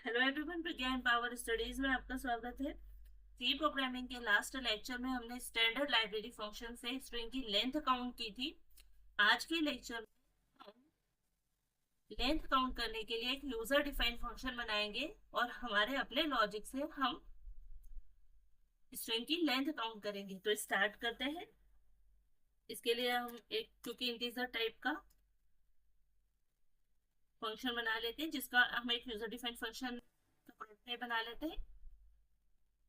Hello everyone, प्रज्ञान power studies में आपका स्वागत है। सी प्रोग्रामिंग के लास्ट लेक्चर में हमने स्टैंडर्ड लाइब्रेरी फंक्शन से स्ट्रिंग की लेंथ काउंट की थी। आज के लेक्चर में हम लेंथ काउंट करने के लिए एक यूजर डिफाइंड फंक्शन बनाएंगे और हमारे अपने लॉजिक से हम स्ट्रिंग की लेंथ काउंट करेंगे। तो स्टार्ट करते हैं। इसके लिए हम एक क्योंकि इंटीजर टाइप का फंक्शन बना लेते हैं, जिसका हम एक यूजर डिफाइंड फंक्शन का प्रोटोटाइप बना लेते हैं,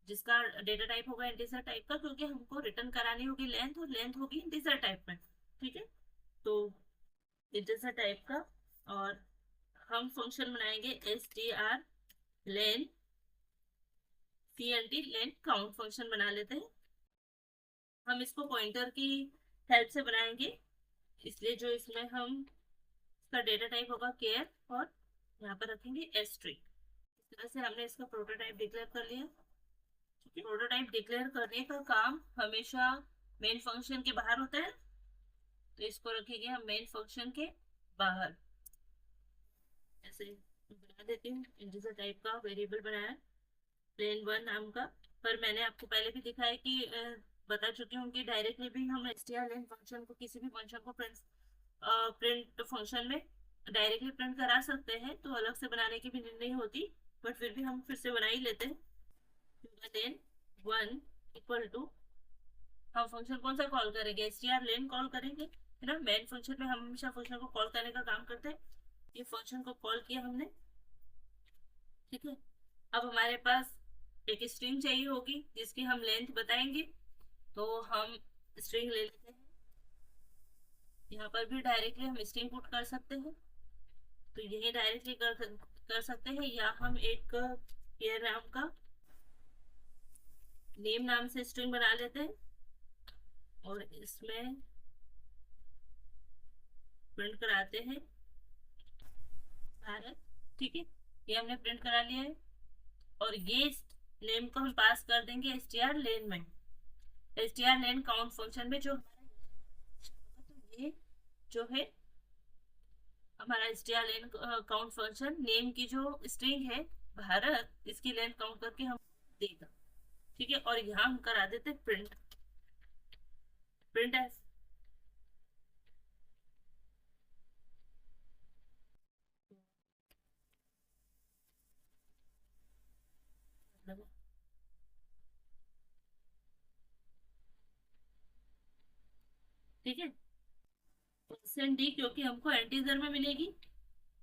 जिसका डेटा टाइप होगा इंटीजर टाइप का, क्योंकि हमको रिटर्न करानी होगी लेंथ और लेंथ होगी इंटीजर टाइप में। ठीक है, तो इंटीजर टाइप का और हम फंक्शन बनाएंगे str len cnt len count function बना लेते हैं। हम इसको पॉइंटर की हेल्प से बनाएंगे, इसलिए जो इसमें हम इसका डेटा टाइप होगा केयर और यहाँ पर रखेंगे एस्ट्री। इस तरह से हमने इसका प्रोटोटाइप डिक्लेयर कर लिया। प्रोटोटाइप डिक्लेयर करने का काम हमेशा मेन फंक्शन के बाहर होता है, तो इसको रखेंगे हम मेन फंक्शन के बाहर। ऐसे बना देती हूँ। इंटीजर टाइप का वेरिएबल बनाया len1 नाम का, पर मैंने आपको पहले भी दिखाया कि बता चुकी हूँ कि डायरेक्टली भी हम strlen फंक्शन को किसी भी फंक्शन को प्रिंट फंक्शन में डायरेक्टली प्रिंट करा सकते हैं, तो अलग से बनाने की भी नीड नहीं होती, बट फिर भी हम फिर से बना ही लेते हैं। len1 इक्वल टू हम फंक्शन कौन सा कॉल करेंगे, str len कॉल करेंगे, है ना। मेन फंक्शन में हम हमेशा फंक्शन को कॉल करने का काम करते हैं। ये फंक्शन को कॉल किया हमने। ठीक है, अब हमारे पास एक स्ट्रिंग चाहिए होगी जिसकी हम लेंथ बताएंगे, तो हम स्ट्रिंग ले लेते हैं। यहाँ पर भी डायरेक्टली हम स्ट्रिंग पुट कर सकते हैं, तो यही डायरेक्टली कर सकते हैं, या हम एक पेयर नाम का नेम नाम से स्ट्रिंग बना लेते हैं और इसमें प्रिंट कराते हैं भारत। ठीक है, ये हमने प्रिंट करा लिया है और ये नेम को हम पास कर देंगे str len में, str len काउंट फंक्शन में जो हमारा, तो ये जो है हमारा str len count function name की जो स्ट्रिंग है भारत, इसकी लेंथ काउंट करके हम देगा। ठीक है, और यहाँ हम करा देते प्रिंट एफ। ठीक है, परसेंट डी क्योंकि हमको एंटीजर में मिलेगी,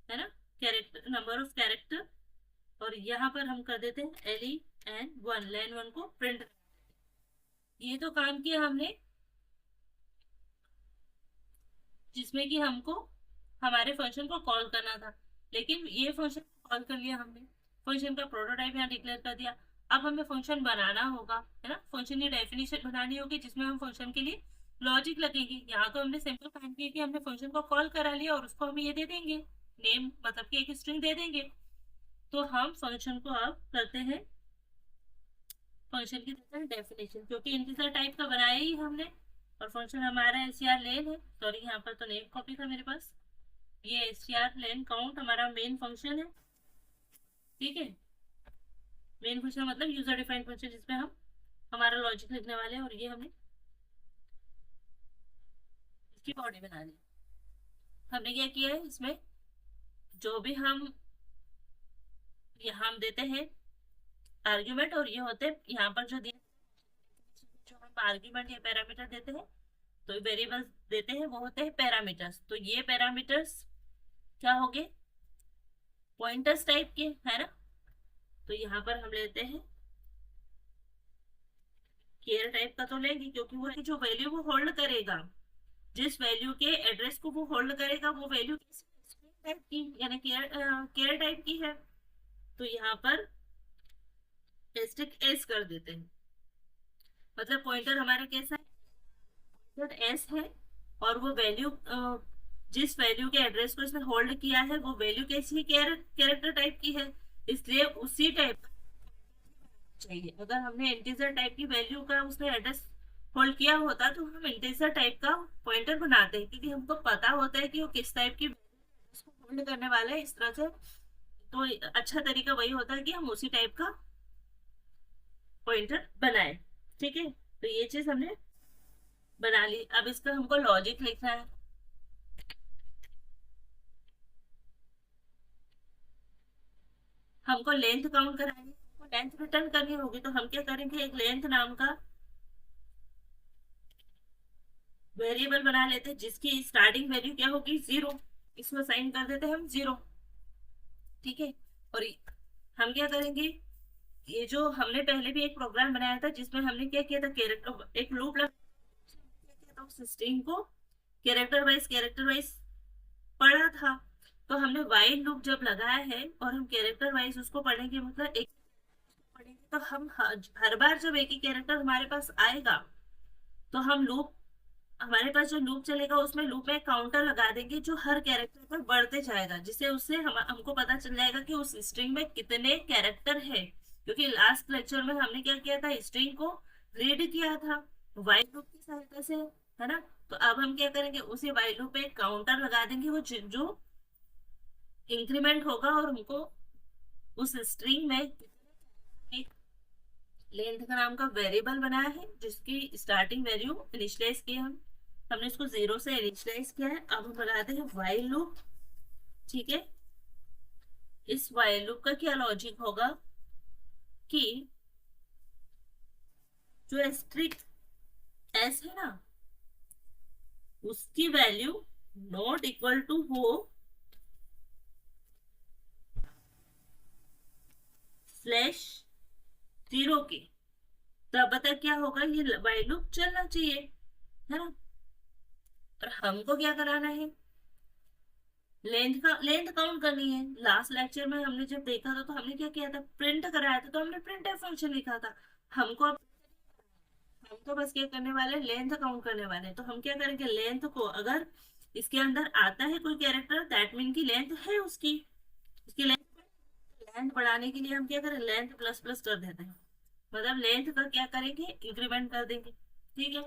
है ना, कैरेक्टर नंबर ऑफ कैरेक्टर, और यहाँ पर हम कर देते हैं len1 को प्रिंट। ये तो काम किया हमने जिसमें कि हमको हमारे फंक्शन को कॉल करना था, लेकिन ये फंक्शन कॉल कर लिया हमने, फंक्शन का प्रोटोटाइप यहाँ डिक्लेयर कर दिया। अब हमें फंक्शन बनाना होगा, है ना, फंक्शन की डेफिनेशन बनानी होगी जिसमें हम फंक्शन के लिए लॉजिक लगेगी। यहाँ तो हमने सिंपल काम किया कि हमने फंक्शन को कॉल करा लिया और उसको हम ये दे देंगे नेम, मतलब कि एक स्ट्रिंग दे देंगे। तो हम फंक्शन को अब करते हैं, फंक्शन की देते हैं डेफिनेशन, क्योंकि इंटीजर टाइप का बनाया ही हमने और फंक्शन हमारा str len है। सॉरी, यहाँ पर तो नेम कॉपी था मेरे पास। ये str len काउंट हमारा मेन फंक्शन है। ठीक है, मेन फंक्शन मतलब यूजर डिफाइंड फंक्शन जिसमें हम हमारा लॉजिक लिखने वाले हैं, और ये हमने इसकी बॉडी बना ली। हमने क्या किया है, इसमें जो भी हम यहाँ हम देते हैं आर्ग्यूमेंट, और ये होते हैं यहाँ पर जो दिए, जो हम आर्ग्यूमेंट या पैरामीटर देते हैं, तो वेरिएबल्स देते हैं, वो होते हैं पैरामीटर्स। तो ये पैरामीटर्स क्या हो गए, पॉइंटर्स टाइप के, है ना। तो यहाँ पर हम लेते हैं केयर टाइप का, तो लेंगे क्योंकि वो जो वैल्यू वो होल्ड करेगा, जिस वैल्यू के एड्रेस को वो होल्ड करेगा, वो वैल्यू टाइप की यानी केयर टाइप की है। तो यहाँ पर एस कर देते हैं, मतलब पॉइंटर हमारा कैसा है, एस है, और वो वैल्यू जिस वैल्यू के एड्रेस को इसने होल्ड किया है वो वैल्यू कैसी कैरेक्टर टाइप की है, इसलिए उसी टाइप का चाहिए। अगर हमने इंटीजर टाइप की वैल्यू का उसने एड्रेस होल्ड किया होता तो हम इंटीजर टाइप का पॉइंटर बनाते हैं, क्योंकि हमको पता होता है कि वो किस टाइप की वैल्यू होल्ड करने वाला है। इस तरह से तो अच्छा तरीका वही होता है कि हम उसी टाइप का पॉइंटर बनाए। ठीक है, तो ये चीज हमने बना ली। अब इसका हमको लॉजिक लिखना है। हमको लेंथ काउंट करानी है, हमको लेंथ रिटर्न करनी होगी, तो हम क्या करेंगे, एक लेंथ नाम का वेरिएबल बना लेते हैं जिसकी स्टार्टिंग वैल्यू क्या होगी, 0। इसको साइन कर देते हैं हम 0। ठीक है, और हम क्या करेंगे, ये जो हमने पहले भी एक प्रोग्राम बनाया था जिसमें हमने क्या किया था, कैरेक्टर एक लूप लगा किया था, उस स्ट्रिंग को कैरेक्टर वाइज पढ़ा था। तो हमने वाइल लूप जब लगाया है और हम कैरेक्टर वाइज उसको पढ़ेंगे, मतलब एक पढ़ेंगे, तो हम हर बार जब एक ही कैरेक्टर हमारे पास आएगा, तो हम लूप हमारे पास जो लूप चलेगा उसमें लूप में काउंटर लगा देंगे जो हर कैरेक्टर पर बढ़ते जाएगा, जिससे उससे हमको पता चल जाएगा कि उस स्ट्रिंग में कितने कैरेक्टर है। क्योंकि लास्ट लेक्चर में हमने क्या किया था, स्ट्रिंग को रीड किया था वाइल लूप की सहायता से, है ना। तो अब हम क्या करेंगे, उसी वाइल लूप पे काउंटर लगा देंगे, वो जो इंक्रीमेंट होगा, और हमको उस स्ट्रिंग में एक लेंथ का नाम का वेरिएबल बनाया है जिसकी स्टार्टिंग वैल्यू इनिशियलाइज की हमने इसको 0 से इनिशियलाइज किया है। अब हम लगाते हैं वाइल लूप। ठीक है, इस वाइल लूप का क्या लॉजिक होगा कि जो एस्ट्रिक एस है ना, उसकी वैल्यू नॉट इक्वल टू हो स्लैश 0 के, तब बता क्या होगा, ये वाइल लूप चलना चाहिए, है ना। और हमको क्या कराना है, लेंथ काउंट करनी है। लास्ट लेक्चर में हमने जब देखा था तो हमने क्या किया था, प्रिंट कराया था, तो हमने प्रिंट फंक्शन लिखा था। हमको हम तो बस क्या करने वाले, लेंथ काउंट करने वाले हैं। तो हम क्या करेंगे, लेंथ को अगर इसके अंदर आता है कोई कैरेक्टर, दैट मीन की लेंथ है उसकी लेंथ बढ़ाने के लिए हम क्या करें, लेंथ प्लस प्लस कर देते हैं, मतलब लेंथ का क्या करेंगे, इंक्रीमेंट कर देंगे। ठीक है,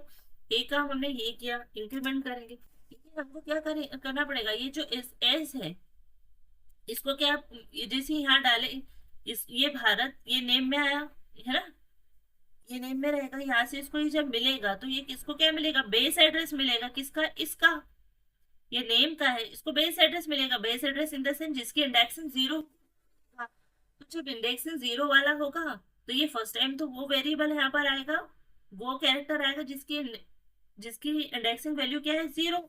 एक काम हमने ये किया, इंक्रीमेंट करेंगे। लेकिन हमको क्या करना पड़ेगा, ये जो एस है, इसको क्या, जैसे यहाँ डाले, इस ये भारत ये नेम में आया, है ना, ये नेम में रहेगा, यहाँ से इसको ये जब मिलेगा तो ये किसको क्या मिलेगा, बेस एड्रेस मिलेगा, किसका, इसका, ये नेम का है, इसको बेस एड्रेस मिलेगा। Base address in the sense जिसकी इंडेक्सिंग 0, तो जब इंडेक्सिंग 0 वाला होगा तो ये फर्स्ट टाइम तो वो वेरिएबल यहाँ पर आएगा, वो कैरेक्टर आएगा जिसकी जिसकी इंडेक्सिंग वैल्यू क्या है, 0।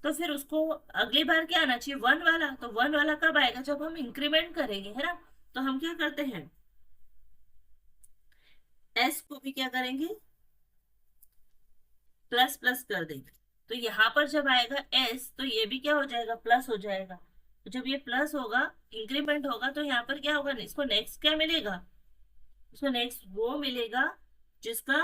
तो फिर उसको अगली बार क्या आना चाहिए, 1 वाला। तो 1 वाला कब आएगा, जब हम इंक्रीमेंट करेंगे, है ना। तो हम क्या करते हैं, एस को भी क्या करेंगे, प्लस प्लस कर देंगे। तो यहाँ पर जब आएगा एस, तो ये भी क्या हो जाएगा, प्लस हो जाएगा। तो जब ये प्लस होगा, इंक्रीमेंट होगा, तो यहाँ पर क्या होगा, इसको नेक्स्ट क्या मिलेगा, इसको नेक्स्ट वो मिलेगा जिसका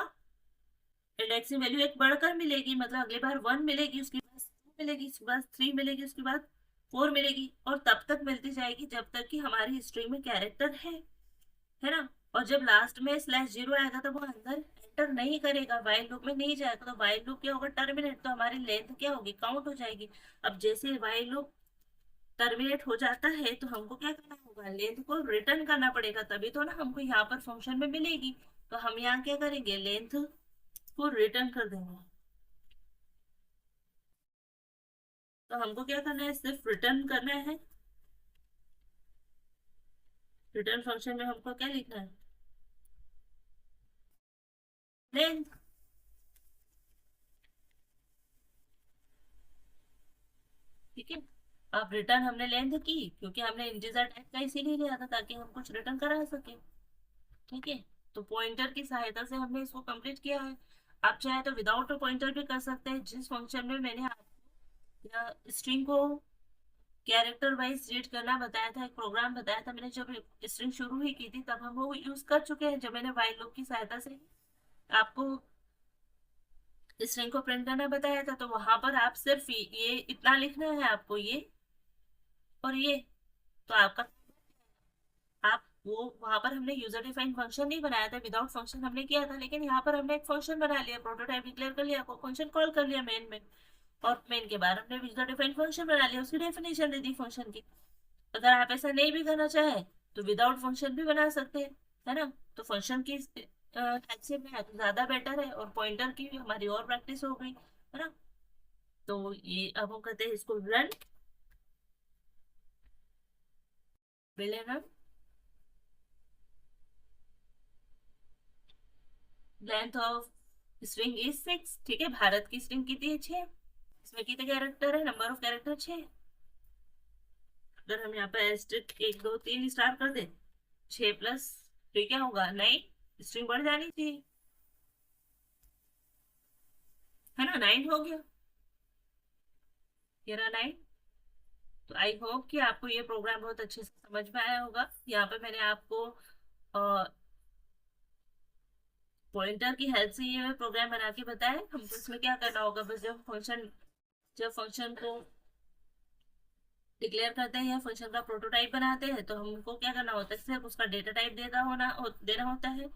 इंडेक्सिंग वैल्यू एक बढ़कर मिलेगी, मतलब अगली बार 1 मिलेगी, उसके बाद 2 मिलेगी, उसके बाद 3 मिलेगी, उसके बाद 4 मिलेगी, और तब तक मिलती जाएगी जब तक कि हमारी स्ट्रिंग में कैरेक्टर है ना। और जब लास्ट में /0 आएगा तो वो अंदर एंटर नहीं करेगा, वाइल लूप में नहीं जाएगा, तो वाइल लूप क्या होगा, टर्मिनेट, तो हमारी लेंथ क्या होगी, काउंट हो जाएगी। अब जैसे वाइल लूप टर्मिनेट हो जाता है तो हमको क्या करना होगा, लेंथ को रिटर्न करना पड़ेगा, तभी तो ना हमको यहाँ पर फंक्शन में मिलेगी। तो हम यहाँ क्या करेंगे, लेंथ को रिटर्न कर देंगे। तो हमको क्या करना है, सिर्फ रिटर्न करना है। रिटर्न फंक्शन में हमको क्या लिखना है, लेंथ। ठीक है, अब रिटर्न हमने लेंथ की, क्योंकि हमने इंटीजर टाइप का इसीलिए लिया था ताकि हम कुछ रिटर्न करा सके। ठीक है, तो पॉइंटर की सहायता से हमने इसको कंप्लीट किया है। आप चाहे तो विदाउट पॉइंटर भी कर सकते हैं, जिस फंक्शन में मैंने आपको स्ट्रिंग को कैरेक्टर वाइज रीड करना बताया था, एक प्रोग्राम बताया था मैंने, जब स्ट्रिंग शुरू ही की थी तब हम वो यूज कर चुके हैं, जब मैंने वाइल लूप की सहायता से आपको स्ट्रिंग को प्रिंट करना बताया था। तो वहां पर आप सिर्फ ये इतना लिखना है आपको, ये और ये, तो आपका, आप वो वहां पर हमने यूजर डिफाइंड फंक्शन नहीं बनाया था, विदाउट फंक्शन हमने किया था, लेकिन यहाँ पर हमने एक फंक्शन बना लिया, प्रोटोटाइप डिक्लेयर कर लिया, फंक्शन कॉल कर लिया मेन में, और मेन के बाद हमने यूजर डिफाइंड फंक्शन बना लिया, उसकी डेफिनेशन दे दी फंक्शन की। अगर आप ऐसा नहीं भी करना चाहे तो विदाउट फंक्शन भी बना सकते हैं, है ना। तो फंक्शन की टाइप से बनाया तो ज्यादा बेटर है, और पॉइंटर की भी हमारी और प्रैक्टिस हो गई, है ना। तो ये अब हम कहते हैं इसको रन बिलेनम लेंथ ऑफ स्ट्रिंग इज 6। ठीक है, भारत की स्ट्रिंग कितनी है? 6। इसमें कितने कैरेक्टर है? Number of character 6। अगर हम यहाँ पे एस्ट्रिक 1 2 3 स्टार्ट कर दे, 6 + 3 क्या होगा? 9। स्ट्रिंग बढ़ जानी चाहिए, है ना। 9 हो गया, ये रहा 9। तो आई होप कि आपको ये प्रोग्राम बहुत अच्छे से समझ में आया होगा। यहाँ पे मैंने आपको पॉइंटर की हेल्प से ये प्रोग्राम बना के बताया। हमको इसमें क्या करना होगा, बस जब फंक्शन को डिक्लेयर करते हैं या फंक्शन का प्रोटोटाइप बनाते हैं, तो हमको क्या करना होता है, सिर्फ उसका डेटा टाइप देना होता है,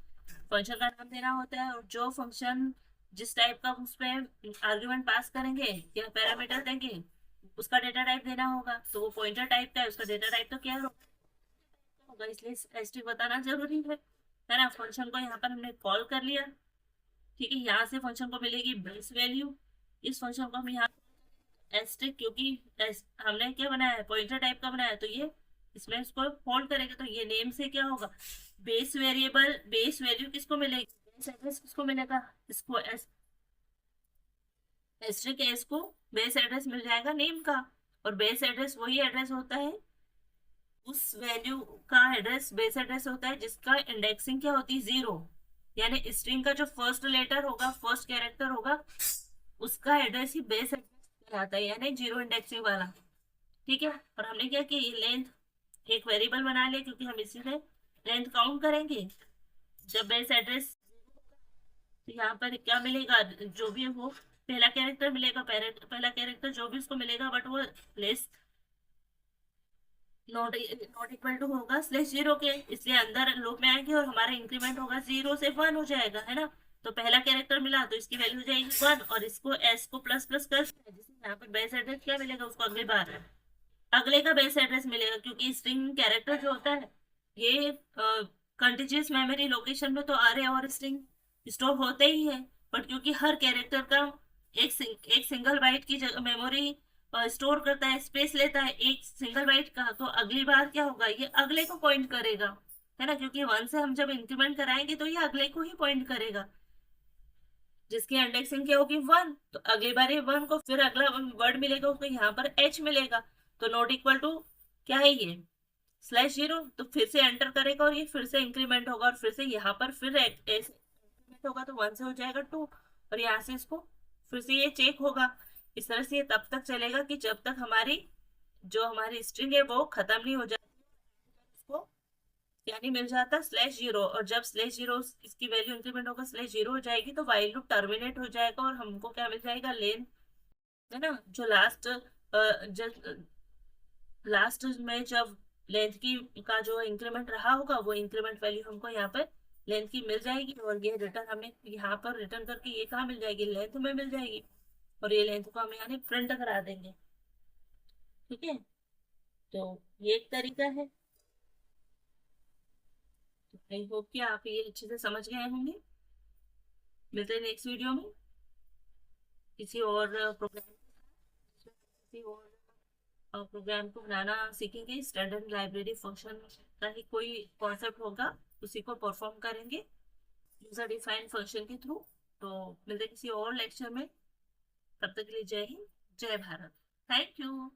फंक्शन का नाम देना होता है, और जो फंक्शन जिस टाइप का उसमें आर्ग्यूमेंट पास करेंगे या पैरामीटर देंगे, उसका डेटा टाइप देना होगा। तो वो पॉइंटर टाइप का है, उसका डेटा टाइप तो क्या होगा, इसलिए एसटी बताना जरूरी है ना। फंक्शन को यहाँ पर हमने कॉल कर लिया। ठीक है, यहाँ से फंक्शन को मिलेगी बेस वैल्यू। इस फंक्शन को हम यहाँ एस्ट्रिक, क्योंकि हमने क्या बनाया है, पॉइंटर टाइप का बनाया है, तो ये इसमें इसको होल्ड करेगा, तो ये नेम से क्या होगा, बेस वेरिएबल, बेस वैल्यू किसको मिलेगी, बेस एड्रेस किसको मिलेगा, इसको एस्ट्रिक एस को बेस एड्रेस मिल जाएगा नेम का। और बेस एड्रेस वही एड्रेस होता है, उस वैल्यू का एड्रेस बेस एड्रेस होता है जिसका इंडेक्सिंग क्या होती है, 0। यानी स्ट्रिंग का जो फर्स्ट लेटर होगा, फर्स्ट कैरेक्टर होगा, उसका एड्रेस ही बेस एड्रेस आता है, यानी 0 इंडेक्सिंग वाला। ठीक है, और हमने क्या किया, लेंथ एक वेरिएबल बना लिया, क्योंकि हम इसी में लेंथ काउंट करेंगे। जब बेस एड्रेस, तो यहाँ पर क्या मिलेगा, जो भी वो पहला कैरेक्टर मिलेगा, पहला कैरेक्टर जो भी उसको मिलेगा, बट वो लेस नॉट इक्वल टू होगा /0 के, इसलिए अंदर लूप में आएंगे और हमारा इंक्रीमेंट होगा 0 से 1 हो जाएगा, है ना। तो पहला कैरेक्टर मिला तो इसकी वैल्यू हो जाएगी 1, और इसको एस को प्लस प्लस कर, जिससे यहाँ पर बेस एड्रेस क्या मिलेगा उसको, अगली बार अगले का बेस एड्रेस मिलेगा, क्योंकि स्ट्रिंग कैरेक्टर जो होता है ये कंटीजियस मेमोरी लोकेशन में तो अरे और स्ट्रिंग स्टोर होते ही है, बट क्योंकि हर कैरेक्टर का एक सिंगल बाइट की मेमोरी स्टोर करता है, स्पेस लेता है एक सिंगल बाइट का, तो अगली बार क्या होगा, ये अगले को पॉइंट करेगा, है ना। क्योंकि 1 से हम जब इंक्रीमेंट कराएंगे तो ये अगले को ही पॉइंट करेगा, जिसकी इंडेक्सिंग क्या होगी 1। तो अगली बार ये 1 को फिर अगला वर्ड मिलेगा उसको, यहाँ पर एच मिलेगा, तो नॉट इक्वल टू क्या है ये, /0। तो फिर से एंटर करेगा और ये फिर से इंक्रीमेंट होगा, और फिर से यहाँ पर फिर इंक्रीमेंट होगा, तो 1 से हो जाएगा 2, और यहाँ से इसको फिर से ये चेक होगा। इस तरह से ये तब तक चलेगा कि जब तक हमारी स्ट्रिंग है वो खत्म नहीं हो जाती, इसको यानी मिल जाता /0। और जब /0 इसकी वैल्यू इंक्रीमेंट होगा, /0 हो जाएगी, तो वाइल लूप टर्मिनेट हो जाएगा, और हमको क्या मिल जाएगा, लेंथ, है ना। जो लास्ट में जब लेंथ की का जो इंक्रीमेंट रहा होगा, वो इंक्रीमेंट वैल्यू हमको यहाँ पर लेंथ की मिल जाएगी, और ये रिटर्न हमें यहाँ पर रिटर्न करके ये कहाँ मिल जाएगी, लेंथ में मिल जाएगी, और ये लेंथ को हम यानी प्रिंट करा देंगे। ठीक है, तो ये एक तरीका है। आई होप कि आप ये अच्छे से समझ गए होंगे। मिलते हैं नेक्स्ट वीडियो में किसी और प्रोग्राम किसी और प्रोग्राम को बनाना सीखेंगे। स्टैंडर्ड लाइब्रेरी फंक्शन का ही कोई कॉन्सेप्ट होगा, उसी को परफॉर्म करेंगे यूजर डिफाइंड फंक्शन के थ्रू। तो मिलते हैं किसी और लेक्चर में, तब तक के लिए जय हिंद, जय भारत, थैंक यू।